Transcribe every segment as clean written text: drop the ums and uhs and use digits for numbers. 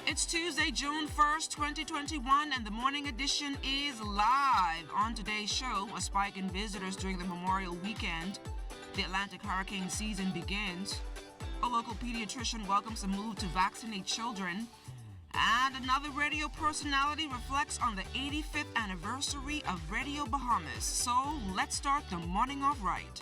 It's Tuesday, June 1st, 2021, and the morning edition is live. On today's show, a spike in visitors during the Memorial Weekend. The Atlantic hurricane season begins. A local pediatrician welcomes the move to vaccinate children. And another radio personality reflects on the 85th anniversary of Radio Bahamas. So let's start the morning off right.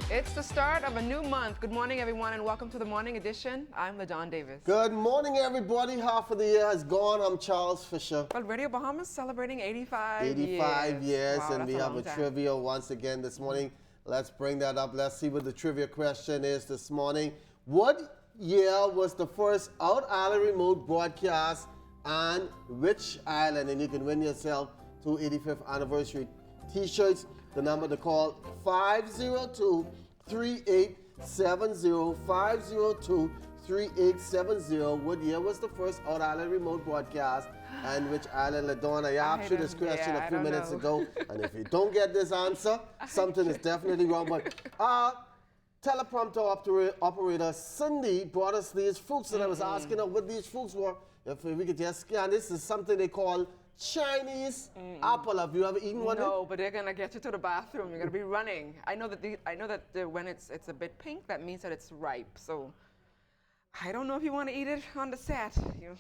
It's the start of a new month. Good morning, everyone, and welcome to the morning edition. I'm LaDon Davis. Good morning, everybody. Half of the year has gone. I'm Charles Fisher. Well, Radio Bahamas celebrating 85 years, wow, and we have a trivia once again this morning. Let's bring that up. Let's see what the trivia question is this morning. What year was the first Out Island remote broadcast, and which island? And you can win yourself 2 85th anniversary T-shirts. The number to call 502-3870, 502-3870. What year was the first Out Island remote broadcast, and which island? LaDon, I asked you this question a few minutes ago, and if you don't get this answer, something is definitely wrong. But teleprompter operator Cindy brought us these fruits, and I was asking her what these fruits were. If we could just scan, this is something they call Chinese apple. Have you ever eaten one? No, but they're gonna get you to the bathroom. You're gonna be running. I know that when it's a bit pink, that means that it's ripe. So I don't know if you want to eat it on the set. You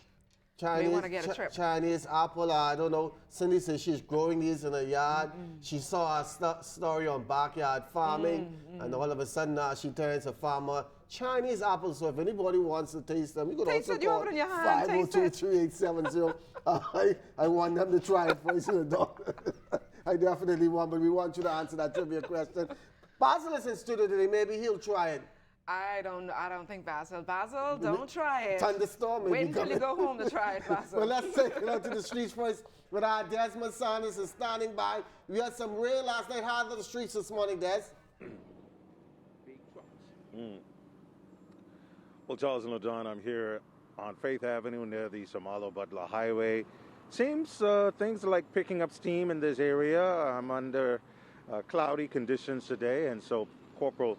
may want to get a trip. Chinese apple. I don't know. Cindy says she's growing these in her yard. She saw a story on backyard farming, and all of a sudden she turns a farmer. Chinese apples. So if anybody wants to taste them, you could taste also it. call 502-3870. I want them to try it first. I definitely want, but we want you to answer that trivia question. Basil is in studio today. Maybe he'll try it. I don't think Basil. Basil, don't try it. Thunderstorm. Wait until you go home to try it, Basil. Well, let's take it out to the streets first. With our Desmond Sanders is standing by. We had some rain last night. How are the streets this morning, Des? Big trucks. Well, Charles and LaDon, I'm here on Faith Avenue near the Somalo Butler Highway. Seems things are like picking up steam in this area. I'm under cloudy conditions today, and so Corporal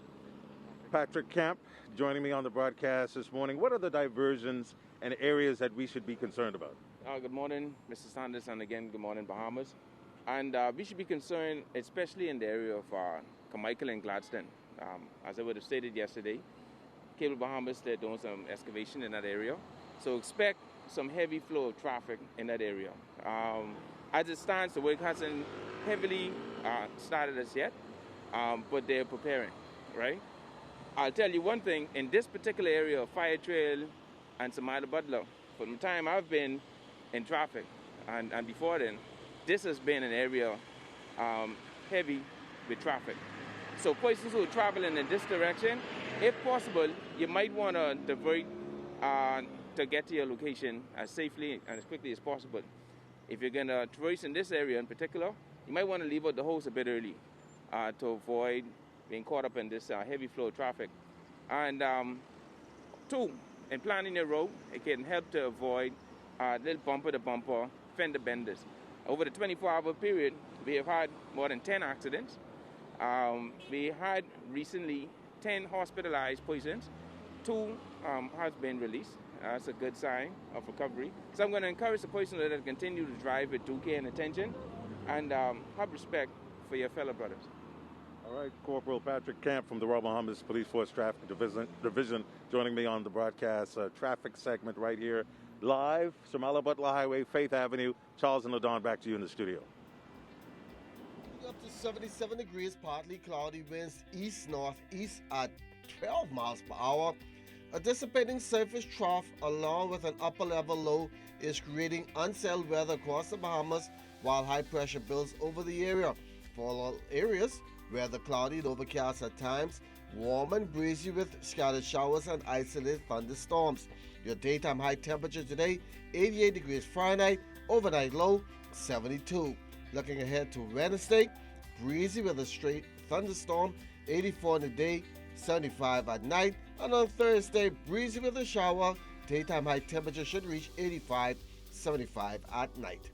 Patrick Camp joining me on the broadcast this morning. What are the diversions and areas that we should be concerned about? Good morning, Mr. Sanders, and again, good morning, Bahamas. And we should be concerned, especially in the area of Carmichael and Gladstone. As I would have stated yesterday, Cable Bahamas, they're doing some excavation in that area. So expect some heavy flow of traffic in that area. As it stands, the work hasn't heavily started as yet, but they're preparing, right? I'll tell you one thing, in this particular area of Fire Trail and Somalo Butler, from the time I've been in traffic and before then, this has been an area heavy with traffic. So persons who are traveling in this direction, if possible, you might want to divert to get to your location as safely and as quickly as possible. If you're going to traverse in this area in particular, you might want to leave out the house a bit early to avoid being caught up in this heavy flow of traffic. And two, in planning your road, it can help to avoid little bumper-to-bumper fender benders. Over the 24-hour period, we have had more than 10 accidents. We had recently 10 hospitalized persons. 2 has been released. That's a good sign of recovery. So I'm going to encourage the person that continue to drive with due care and attention and have respect for your fellow brothers. All right, Corporal Patrick Camp from the Royal Bahamas Police Force Traffic Division joining me on the broadcast traffic segment right here, live, Somalo Butler Highway, Faith Avenue. Charles and LaDon, back to you in the studio. Up to 77 degrees, partly cloudy winds east-northeast at 12 miles per hour. A dissipating surface trough along with an upper level low is creating unsettled weather across the Bahamas while high pressure builds over the area. For all areas, weather cloudy and overcast at times, warm and breezy with scattered showers and isolated thunderstorms. Your daytime high temperature today, 88 degrees Fahrenheit, overnight low, 72. Looking ahead to Wednesday, breezy with a straight thunderstorm, 84 in the day, 75 at night. And on Thursday, breezy with a shower, daytime high temperature should reach 85, 75 at night.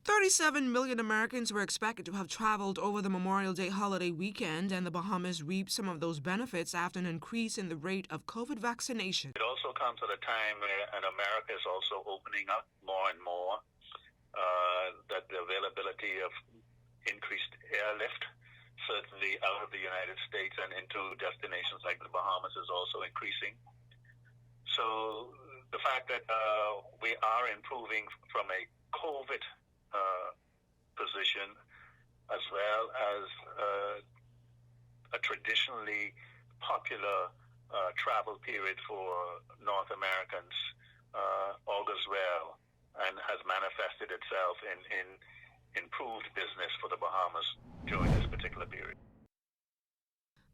37 million Americans were expected to have traveled over the Memorial Day holiday weekend, and the Bahamas reaped some of those benefits after an increase in the rate of COVID vaccination. It also comes at a time where America is also opening up more and more, that the availability of increased airlift, certainly out of the United States and into destinations like the Bahamas, is also increasing. So the fact that we are improving from a COVID position, as well as a traditionally popular travel period for North Americans, augurs well and has manifested itself in improved business for the Bahamas during this particular period.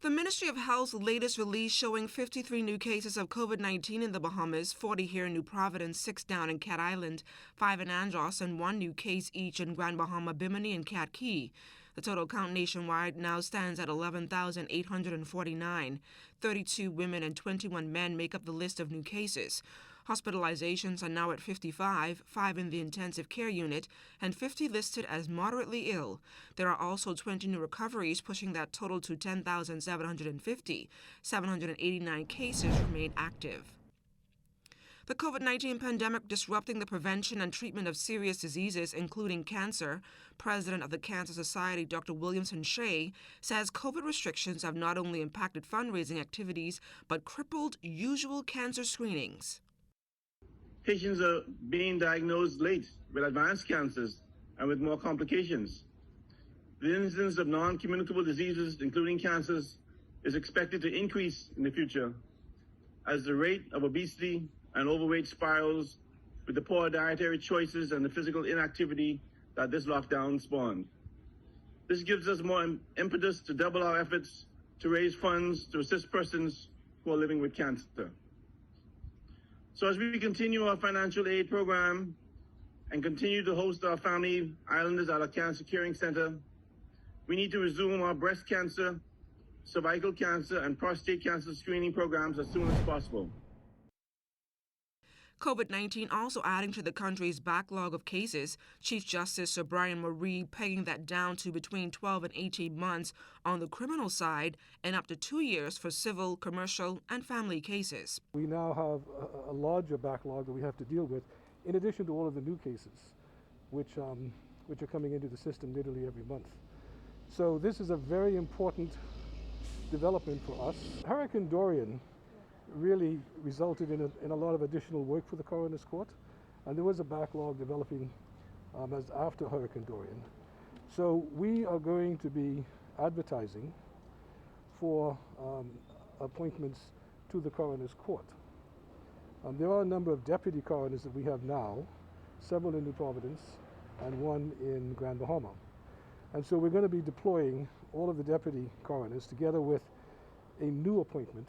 The Ministry of Health's latest release showing 53 new cases of COVID-19 in the Bahamas, 40 here in New Providence, 6 down in Cat Island, 5 in Andros, and 1 new case each in Grand Bahama, Bimini, and Cat Key. The total count nationwide now stands at 11,849. 32 women and 21 men make up the list of new cases. Hospitalizations are now at 55, 5 in the intensive care unit, and 50 listed as moderately ill. There are also 20 new recoveries, pushing that total to 10,750. 789 cases remain active. The COVID-19 pandemic disrupting the prevention and treatment of serious diseases, including cancer. President of the Cancer Society, Dr. Williamson Shea, says COVID restrictions have not only impacted fundraising activities, but crippled usual cancer screenings. Patients are being diagnosed late with advanced cancers and with more complications. The incidence of non-communicable diseases, including cancers, is expected to increase in the future as the rate of obesity and overweight spirals with the poor dietary choices and the physical inactivity that this lockdown spawned. This gives us more impetus to double our efforts to raise funds to assist persons who are living with cancer. So as we continue our financial aid program and continue to host our family islanders at our cancer caring center, we need to resume our breast cancer, cervical cancer, and prostate cancer screening programs as soon as possible. COVID-19 also adding to the country's backlog of cases, Chief Justice Sir Brian Marie pegging that down to between 12 and 18 months on the criminal side and up to 2 years for civil, commercial, and family cases. We now have a larger backlog that we have to deal with, in addition to all of the new cases, which are coming into the system literally every month. So this is a very important development for us. Hurricane Dorian really resulted in a lot of additional work for the Coroner's Court, and there was a backlog developing as after Hurricane Dorian. So we are going to be advertising for appointments to the Coroner's Court. There are a number of deputy coroners that we have now, several in New Providence and 1 in Grand Bahama. And so we're going to be deploying all of the deputy coroners together with a new appointment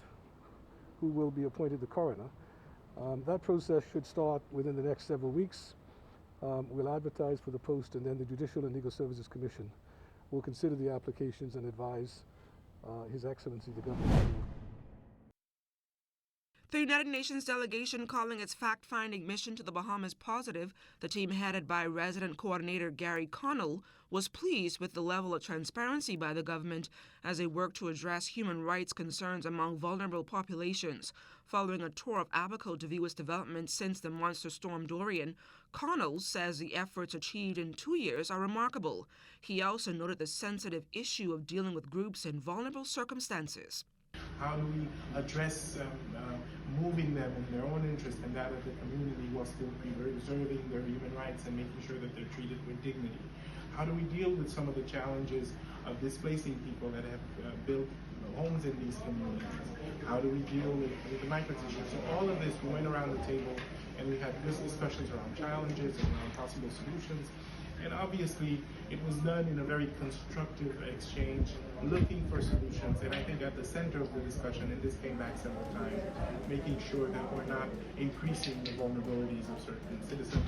who will be appointed the coroner. That process should start within the next several weeks. We'll advertise for the post, and then the Judicial and Legal Services Commission will consider the applications and advise His Excellency the Governor. The United Nations delegation calling its fact-finding mission to the Bahamas positive, the team headed by resident coordinator Gary Connell was pleased with the level of transparency by the government as they work to address human rights concerns among vulnerable populations. Following a tour of Abaco to view its development since the monster storm Dorian, Connell says the efforts achieved in 2 years are remarkable. He also noted the sensitive issue of dealing with groups in vulnerable circumstances. How do we address moving them in their own interest and that of the community while still preserving their human rights and making sure that they're treated with dignity? How do we deal with some of the challenges of displacing people that have built homes in these communities? How do we deal with the migrants issue? So all of this, we went around the table and we had discussions around challenges and around possible solutions. And obviously, it was done in a very constructive exchange, looking for solutions. And I think at the center of the discussion, and this came back several times, making sure that we're not increasing the vulnerabilities of certain citizens.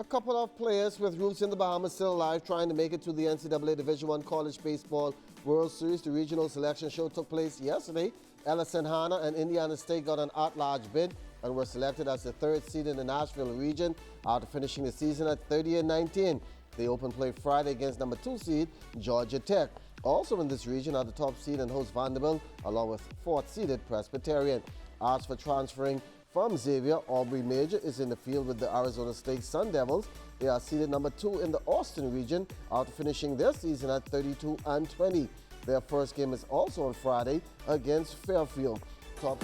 A couple of players with roots in the Bahamas still alive trying to make it to the NCAA Division I College Baseball World Series. The regional selection show took place yesterday. Ellison Hanna and Indiana State got an at-large bid and were selected as the third seed in the Nashville region after finishing the season at 30-19. They open play Friday against number 2 seed Georgia Tech. Also in this region are the top seed and host Vanderbilt, along with 4th seeded Presbyterian. As for transferring from Xavier, Aubrey Major is in the field with the Arizona State Sun Devils. They are seeded number 2 in the Austin region after finishing their season at 32-20. Their first game is also on Friday against Fairfield. The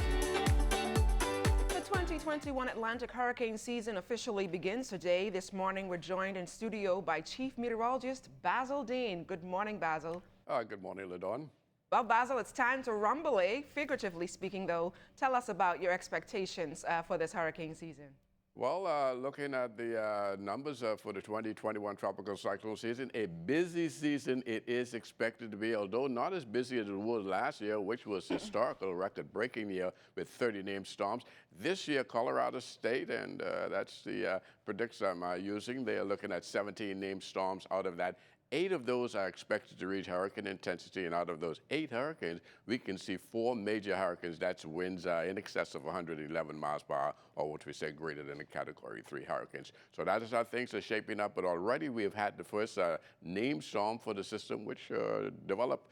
2021 Atlantic hurricane season officially begins today. This morning, we're joined in studio by Chief Meteorologist Basil Dean. Good morning, Basil. Good morning, LaDawn. Well, Basil, it's time to rumble, figuratively speaking, though. Tell us about your expectations for this hurricane season. Well, looking at the numbers for the 2021 tropical cyclone season, a busy season it is expected to be, although not as busy as it was last year, which was historical record-breaking year with 30 named storms. This year, Colorado State, and that's the predicts I'm using, they are looking at 17 named storms. Out of that, 8 of those are expected to reach hurricane intensity, and out of those 8 hurricanes, we can see 4 major hurricanes. That's winds in excess of 111 miles per hour, or what we say greater than a Category 3 hurricanes. So that is how things are shaping up, but already we have had the first named storm for the system, which developed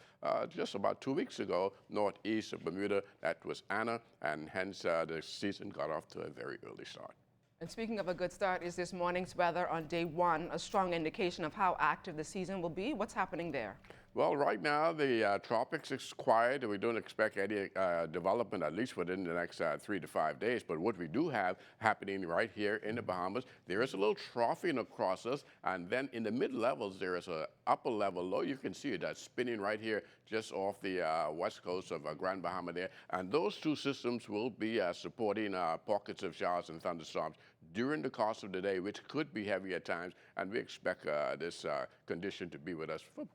just about 2 weeks ago, northeast of Bermuda. That was Anna, and hence the season got off to a very early start. And speaking of a good start, is this morning's weather on day 1 a strong indication of how active the season will be? What's happening there? Well, right now the tropics is quiet, and we don't expect any development, at least within the next 3 to 5 days. But what we do have happening right here in the Bahamas, there is a little troughing across us, and then in the mid-levels there is a upper level low. You can see it that's spinning right here just off the west coast of Grand Bahama there. And those 2 systems will be supporting pockets of showers and thunderstorms during the course of the day, which could be heavy at times, and we expect this condition to be with us for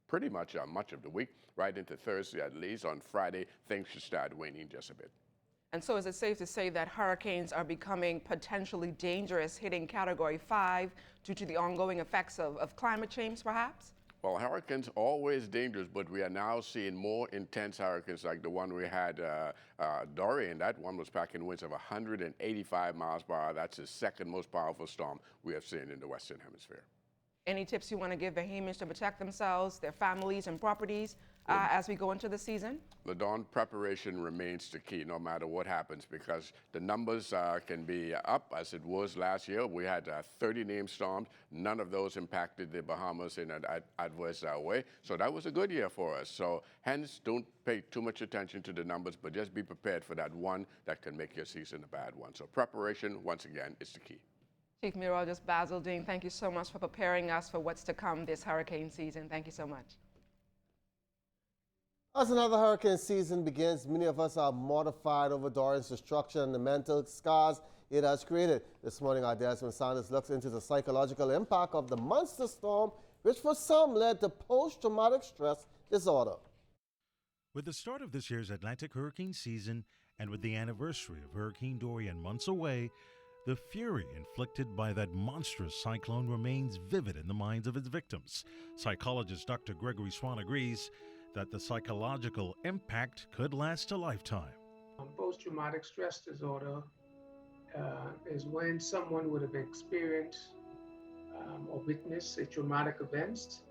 pretty much much of the week, right into Thursday at least. On Friday, things should start waning just a bit. And so is it safe to say that hurricanes are becoming potentially dangerous, hitting Category 5 due to the ongoing effects of climate change, perhaps? Well, hurricanes always dangerous, but we are now seeing more intense hurricanes like the one we had, Dorian. That one was packing winds of 185 miles per hour. That's the second most powerful storm we have seen in the Western Hemisphere. Any tips you want to give Bahamians to protect themselves, their families, and properties as we go into the season? LaDawn, preparation remains the key no matter what happens, because the numbers can be up as it was last year. We had 30 named storms. None of those impacted the Bahamas in an adverse way. So that was a good year for us. So hence, don't pay too much attention to the numbers, but just be prepared for that one that can make your season a bad one. So preparation, once again, is the key. Chief Meteorologist Basil Dean, thank you so much for preparing us for what's to come this hurricane season. Thank you so much. As another hurricane season begins, many of us are mortified over Dorian's destruction and the mental scars it has created. This morning, our Desmond Sanders looks into the psychological impact of the monster storm, which for some led to post-traumatic stress disorder. With the start of this year's Atlantic hurricane season and with the anniversary of Hurricane Dorian months away, the fury inflicted by that monstrous cyclone remains vivid in the minds of its victims. Psychologist Dr. Gregory Swan agrees that the psychological impact could last a lifetime. Post-traumatic stress disorder is when someone would have experienced or witnessed a traumatic event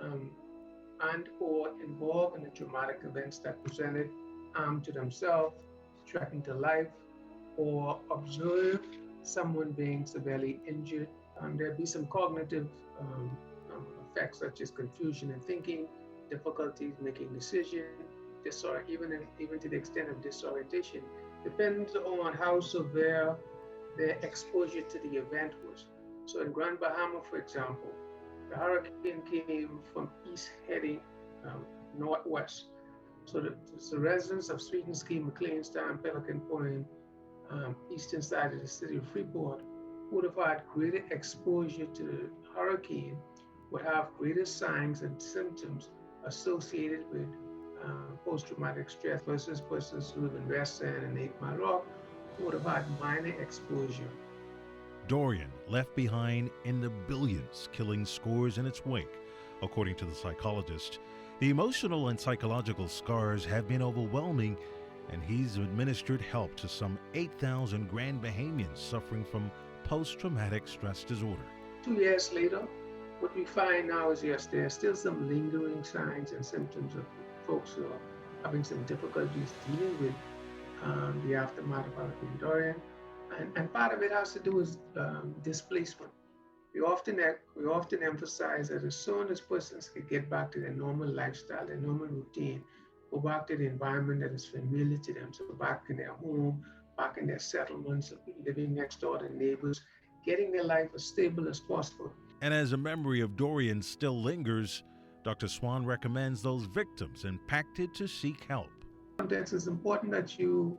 and or involved in the traumatic events that presented harm to themselves, threatened to life, or observe someone being severely injured. There'd be some cognitive effects such as confusion in thinking, difficulties making decisions, even to the extent of disorientation. Depends on how severe their exposure to the event was. So in Grand Bahama, for example, the hurricane came from east heading northwest. So the residents of Sweetenski, McLeanstown, Pelican Point, eastern side of the city of Freeport would have had greater exposure to the hurricane, would have greater signs and symptoms associated with post-traumatic stress versus persons who live in West End and 8 Mile Rock who would have had minor exposure. Dorian left behind in the billions, killing scores in its wake. According to the psychologist, the emotional and psychological scars have been overwhelming, and he's administered help to some 8,000 Grand Bahamians suffering from post-traumatic stress disorder. 2 years later, what we find now is, yes, there are still some lingering signs and symptoms of folks who are having some difficulties dealing with the aftermath of Hurricane Dorian. And part of it has to do with displacement. We often emphasize that as soon as persons can get back to their normal lifestyle, their normal routine, go back to the environment that is familiar to them, so back in their home, back in their settlements, living next door to neighbors, getting their life as stable as possible. And as a memory of Dorian still lingers, Dr. Swan recommends those victims impacted to seek help. It's important that you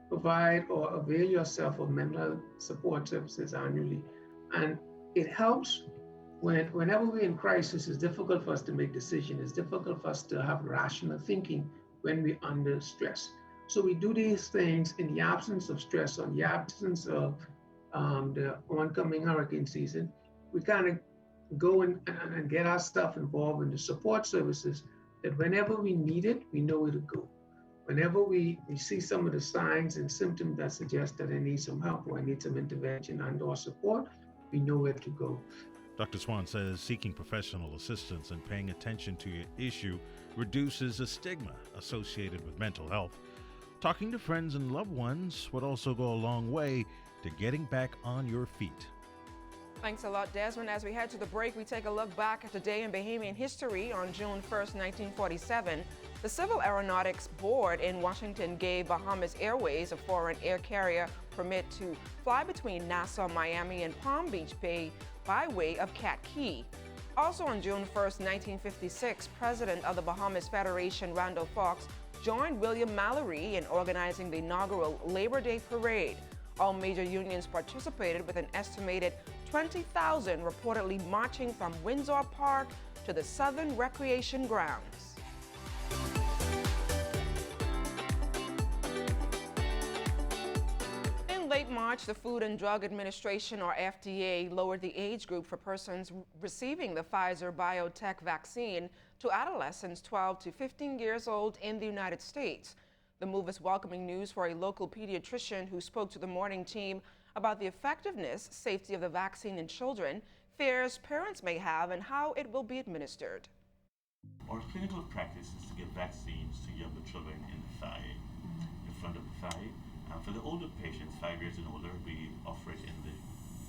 provide or avail yourself of mental support services annually. And it helps whenever we're in crisis, it's difficult for us to make decisions. It's difficult for us to have rational thinking when we're under stress. So we do these things in the absence of stress, or in the absence of the oncoming hurricane season. We kind of go and get our stuff involved in the support services that whenever we need it, we know where to go. Whenever we see some of the signs and symptoms that suggest that I need some help or I need some intervention and/or support, we know where to go. Dr. Swan says seeking professional assistance and paying attention to your issue reduces the stigma associated with mental health. Talking to friends and loved ones would also go a long way to getting back on your feet. Thanks a lot, Desmond. As we head to the break, we take a look back at the day in Bahamian history. On June 1st, 1947, the Civil Aeronautics Board in Washington gave Bahamas Airways, a foreign air carrier, permit to fly between Nassau, Miami, and Palm Beach Bay by way of Cat Key. Also on June 1st, 1956, President of the Bahamas Federation, Randall Fox, joined William Mallory in organizing the inaugural Labor Day Parade. All major unions participated, with an estimated 20,000 reportedly marching from Windsor Park to the Southern Recreation Grounds. In late March, the Food and Drug Administration, or FDA, lowered the age group for persons receiving the Pfizer biotech vaccine to adolescents 12 to 15 years old in the United States. The move is welcoming news for a local pediatrician who spoke to the morning team about the effectiveness, safety of the vaccine in children, fears parents may have, and how it will be administered. Our clinical practice is to give vaccines to younger children in the thigh, in front of the thigh. And for the older patients, 5 years and older, we offer it in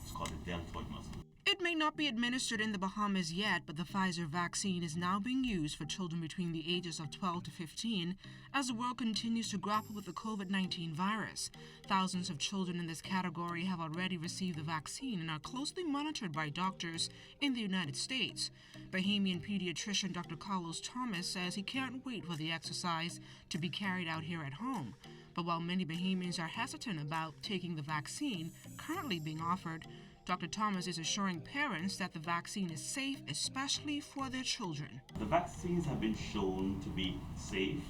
it's called the deltoid muscle. It may not be administered in the Bahamas yet, but the Pfizer vaccine is now being used for children between the ages of 12 to 15 as the world continues to grapple with the COVID-19 virus. Thousands of children in this category have already received the vaccine and are closely monitored by doctors in the United States. Bahamian pediatrician Dr. Carlos Thomas says he can't wait for the exercise to be carried out here at home. But while many Bahamians are hesitant about taking the vaccine currently being offered, Dr. Thomas is assuring parents that the vaccine is safe, especially for their children. The vaccines have been shown to be safe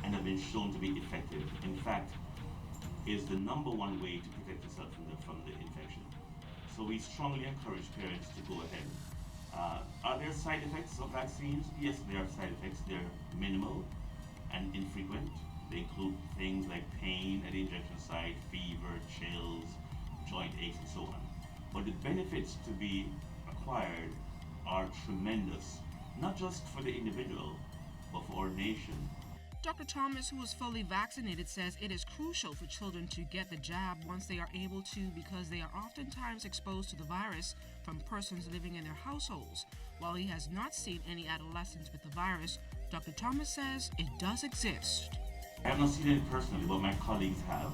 and have been shown to be effective. In fact, is the number one way to protect yourself from the infection. So we strongly encourage parents to go ahead. Are there side effects of vaccines? Yes, there are side effects. They're minimal and infrequent. They include things like pain at the injection site, fever, chills, joint aches, and so on. But the benefits to be acquired are tremendous, not just for the individual, but for our nation. Dr. Thomas, who is fully vaccinated, says it is crucial for children to get the jab once they are able to, because they are oftentimes exposed to the virus from persons living in their households. While he has not seen any adolescents with the virus, Dr. Thomas says it does exist. I have not seen it personally, but my colleagues have.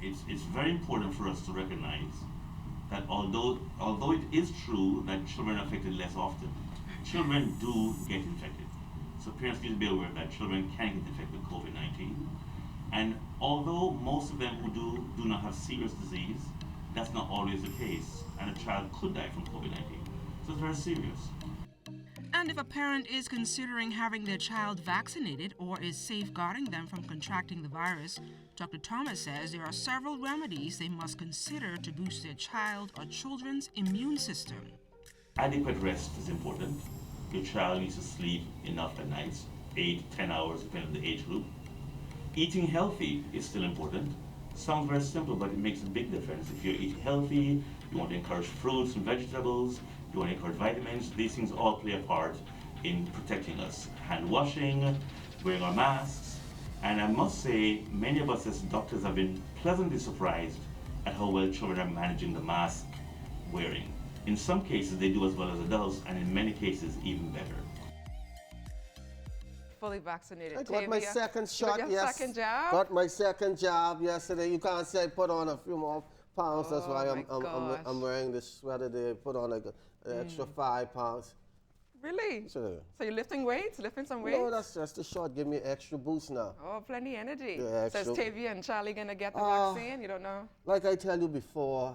It's very important for us to recognize that although it is true that children are affected less often, children do get infected. So parents need to be aware that children can get infected with COVID-19. And although most of them who do not have serious disease, that's not always the case. And a child could die from COVID-19. So it's very serious. And And if a parent is considering having their child vaccinated or is safeguarding them from contracting the virus, Dr. Thomas says there are several remedies they must consider to boost their child or children's immune system. Adequate rest is important. Your child needs to sleep enough at night, 8, 10 hours, depending on the age group. Eating healthy is still important. Sounds very simple, but it makes a big difference. If you're eating healthy, you want to encourage fruits and vegetables, you want to encourage vitamins, these things all play a part in protecting us. Hand washing, wearing our masks, and I must say, many of us as doctors have been pleasantly surprised at how well children are managing the mask wearing. In some cases, they do as well as adults, and in many cases, even better. Fully vaccinated. I got my second shot, your yes. second jab? Got my second jab yesterday. You can't say I put on a few more pounds. That's why I'm wearing this sweater there. Put on like an extra 5 pounds. Really? So you're lifting weights? Lifting some weights? No, that's just a shot. Give me extra boost now. Oh, plenty energy. Yeah, so is extra. Tavia and Charlie going to get the vaccine? You don't know? Like I tell you before,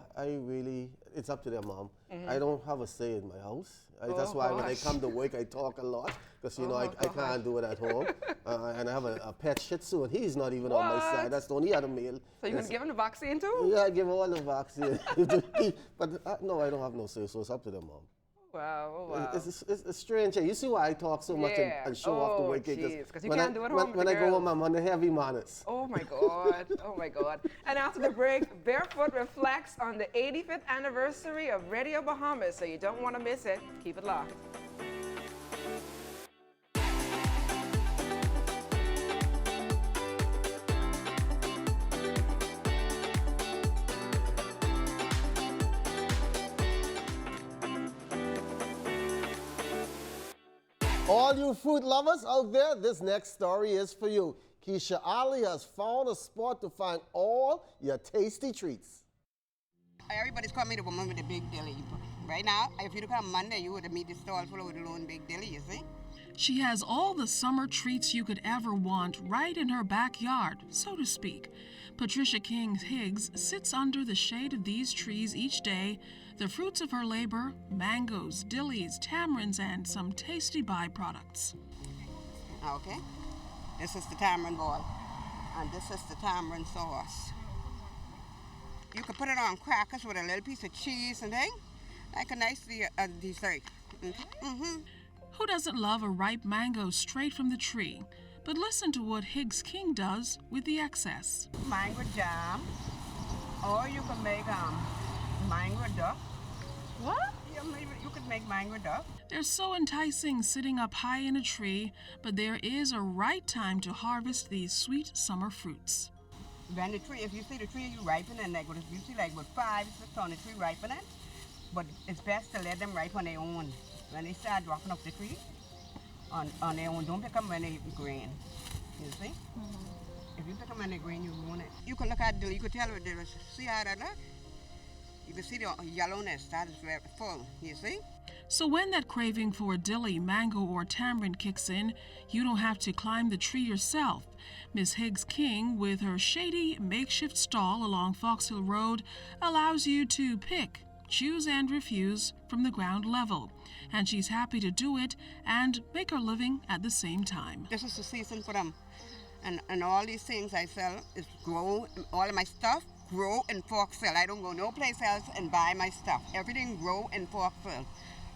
it's up to their mom. I don't have a say in my house. That's why when I come to work, I talk a lot. Because, I can't do it at home. And I have a pet Shih Tzu, and he's not even on my side. That's the only other male. So you're going to give him the vaccine too? Yeah, I give all the vaccine. But no, I don't have no say, so it's up to their mom. Wow, wow. It's strange. You see why I talk so much and show off the weight? Because you can't do it home when I go home, I'm on the heavy manners. Oh my God, oh my God. And after the break, Barefoot reflects on the 85th anniversary of Radio Bahamas, so you don't want to miss it. Keep it locked. All you fruit lovers out there, this next story is for you. Keisha Ali has found a spot to find all your tasty treats. Everybody's coming to woman with a big dilly. Right now, if you come Monday, you would meet the stall full of the lone big dilly, you see? She has all the summer treats you could ever want right in her backyard, so to speak. Patricia King Higgs sits under the shade of these trees each day, the fruits of her labor, mangoes, dillies, tamarinds, and some tasty byproducts. Okay. This is the tamarind ball, and this is the tamarind sauce. You can put it on crackers with a little piece of cheese and thing, like a nice dessert. Who doesn't love a ripe mango straight from the tree? But listen to what Higgs King does with the excess. Mango jam, or you can make mango duff. What? You could make mango duff. They're so enticing sitting up high in a tree, but there is a right time to harvest these sweet summer fruits. When the tree, if you see the tree, you ripen it, like you see like with 5, 6 on the tree ripen it, but it's best to let them ripe on their own. When they start dropping up the tree, on their own, don't pick them when they're green, you see? If you pick them when they're green, you ruin it. You can look at the, you can tell what there is, see how that look? You can see the yellowness, that is very full, you see? So when that craving for a dilly, mango, or tamarind kicks in, you don't have to climb the tree yourself. Miss Higgs King, with her shady makeshift stall along Fox Hill Road, allows you to pick, choose, and refuse from the ground level. And she's happy to do it and make her living at the same time. This is the season for them. And all these things I sell is grow, all of my stuff grow in Fox Hill. I don't go no place else and buy my stuff. Everything grow in Fox Hill.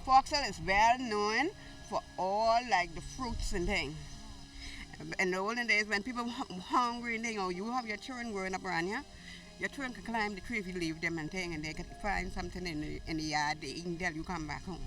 Fox Hill is well known for all like the fruits and things. In the olden days when people were hungry and thing, or you have your children growing up around here, your children can climb the tree if you leave them and thing, and they can find something in the yard they eat until you come back home.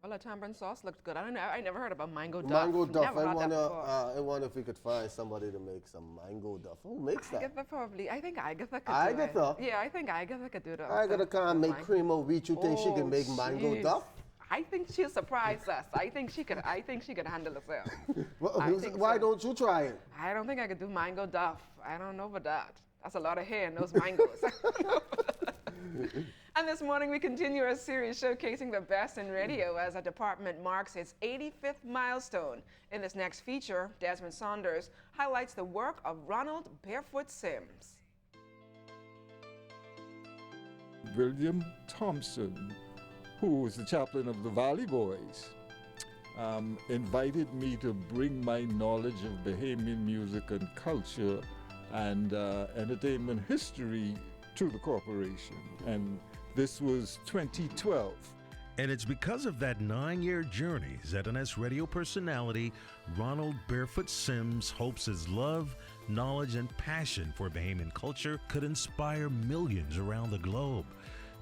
Well, the tamarind sauce looked good. I never heard about mango duff. Mango duff. I wonder if we could find somebody to make some mango duff. Who makes that? Agatha probably. I think Agatha could Agatha? do it. Yeah, I think Agatha could do that. Agatha can't make cream of wheat. You think she can make mango duff? I think she'll surprise us. I think she could handle herself. Why don't you try it? I don't think I could do mango duff. I don't know about that. That's a lot of hair in those mangoes. And this morning we continue our series showcasing the best in radio as our department marks its 85th milestone. In this next feature, Desmond Saunders highlights the work of Ronald Barefoot Sims. William Thompson, who was the chaplain of the Valley Boys. invited me to bring my knowledge of Bahamian music and culture and entertainment history to the corporation. And this was 2012. And it's because of that 9-year journey, ZNS radio personality Ronald Barefoot Sims hopes his love, knowledge, and passion for Bahamian culture could inspire millions around the globe,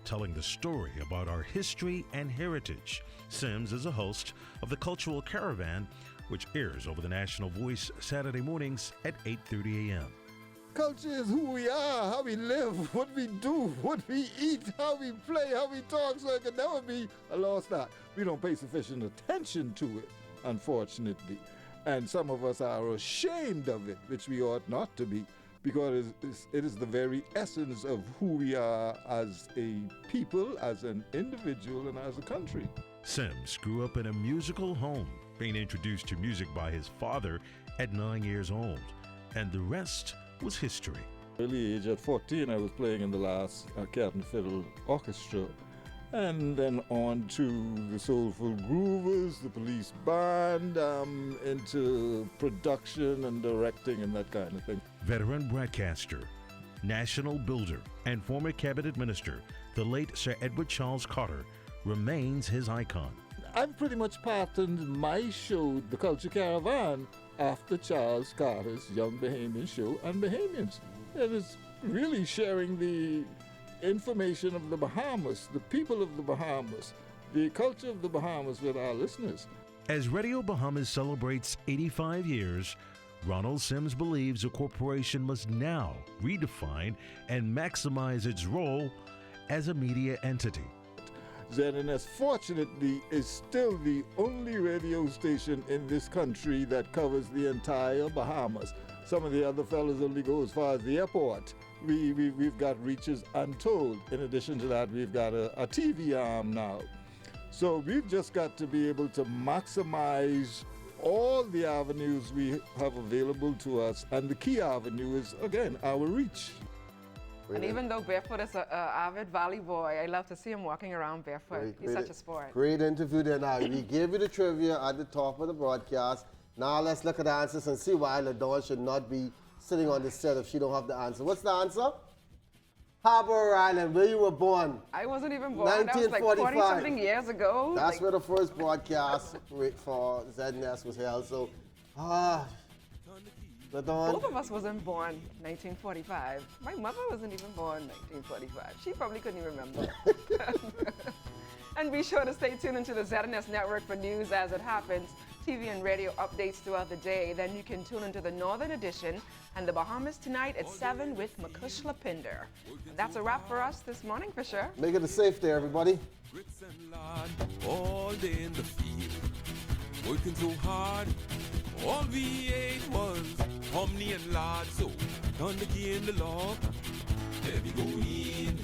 telling the story about our history and heritage. Sims is a host of the Cultural Caravan, which airs over the National Voice Saturday mornings at 8:30 a.m. Culture is who we are, how we live, what we do, what we eat, how we play, how we talk, so it can never be a lost art. We don't pay sufficient attention to it, unfortunately. And some of us are ashamed of it, which we ought not to be, because it is the very essence of who we are as a people, as an individual, and as a country. Sims grew up in a musical home, being introduced to music by his father at 9 years old, and the rest was history. Early age, at 14, I was playing in the last Cat and Fiddle Orchestra, and then on to the Soulful Groovers, the Police Band, into production and directing and that kind of thing. Veteran broadcaster, national builder, and former cabinet minister, the late Sir Edward Charles Carter, remains his icon. I've pretty much patterned my show, The Culture Caravan, after Charles Carter's Young Bahamian Show and Bahamians. It is really sharing the information of the Bahamas, the people of the Bahamas, the culture of the Bahamas with our listeners. As Radio Bahamas celebrates 85 years, Ronald Sims believes the corporation must now redefine and maximize its role as a media entity. ZNS, fortunately, is still the only radio station in this country that covers the entire Bahamas. Some of the other fellas only go as far as the airport. We've got reaches untold. In addition to that, we've got a TV arm now. So we've just got to be able to maximize all the avenues we have available to us. And the key avenue is, again, our reach. And even though Barefoot is an avid Valley boy, I love to see him walking around barefoot. He's such a sport. Great interview there. Now, we gave you the trivia at the top of the broadcast. Now let's look at the answers and see why LaDawn should not be sitting on the set if she don't have the answer. What's the answer? Harbor Island, where you were born. I wasn't even born. That was like 40-something years ago. That's where the first broadcast for ZNS was held. So, LaDawn. Both of us wasn't born 1945. My mother wasn't even born 1945. She probably couldn't even remember. And be sure to stay tuned into the ZNS network for news as it happens, TV and radio updates throughout the day. Then you can tune into the Northern Edition and the Bahamas Tonight at 7 with Makush Lapinder. That's a wrap for us this morning, for sure. Make it a safe day, everybody. All day in the field, working so hard. All we ate was hominy and lard, so turn the key in the lock. There we go in.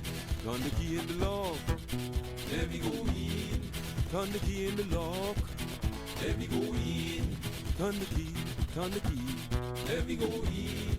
Turn the key in the lock. There we go in. Turn the key in the lock. There we go in. Turn the key. There we go in.